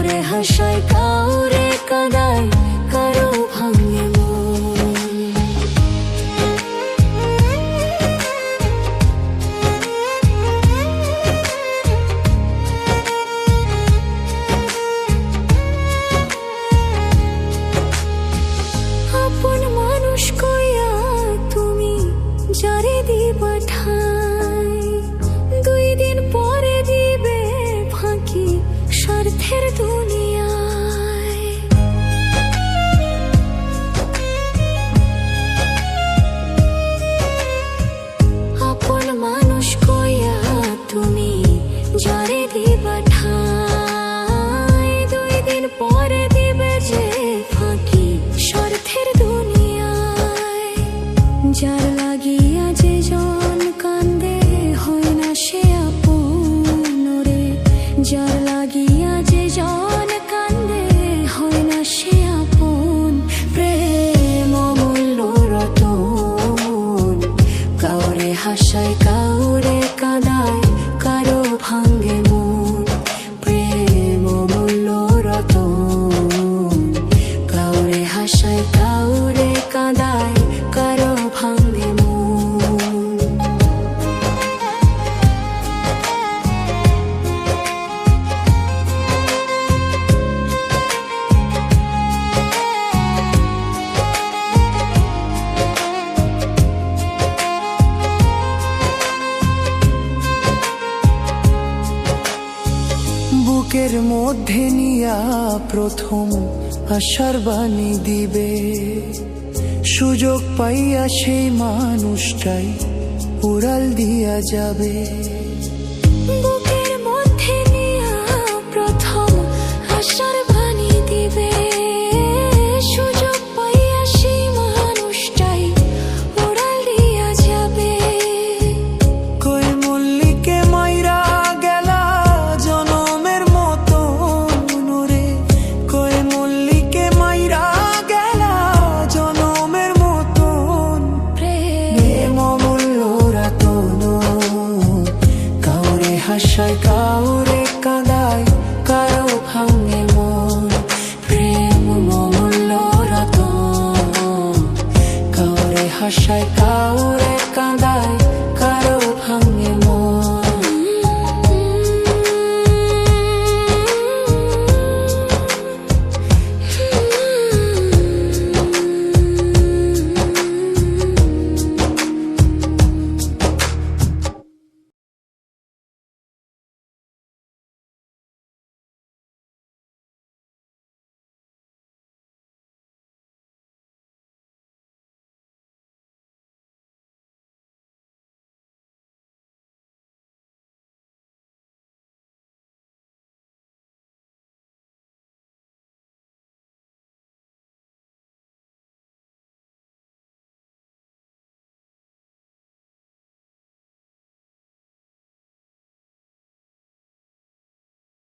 কাউরে হাসায় কাউরে কাঁদায়, কারো ভাঙে মন। আপন মানুষ কইয়া তুমি যারে দিবা ঠাই, 2 দিন পরে দিবে ফাঁকি স্বার্থের দুনিয়ায়। আপন মানুষ কইয়া তুমি যারে দিবা ঠাই, 2 দিন পরে দিবে যে ফাঁকি স্বার্থের দুনিয়ায়। যার লাগিয়া যে জন কান্দে হয় না সে আপন রে, যার লাগিয়া যে জন কান্দে হয় না সে আপন। প্রেম অমূল্য রতন, কাউরে হাসায় কাউরে কাঁদায়, কারো ভাঙে মন। প্রেম অমূল্য রতন, কাউরে হাসায় কাউরে কাঁদায়, কারো ভাঙে মন। বুকের মধ্যে নিয়া প্রথম আশার বাণী দিবে, সুযোগ পাইয়া সেই মানুষটাই উড়াল দিয়া যাবে।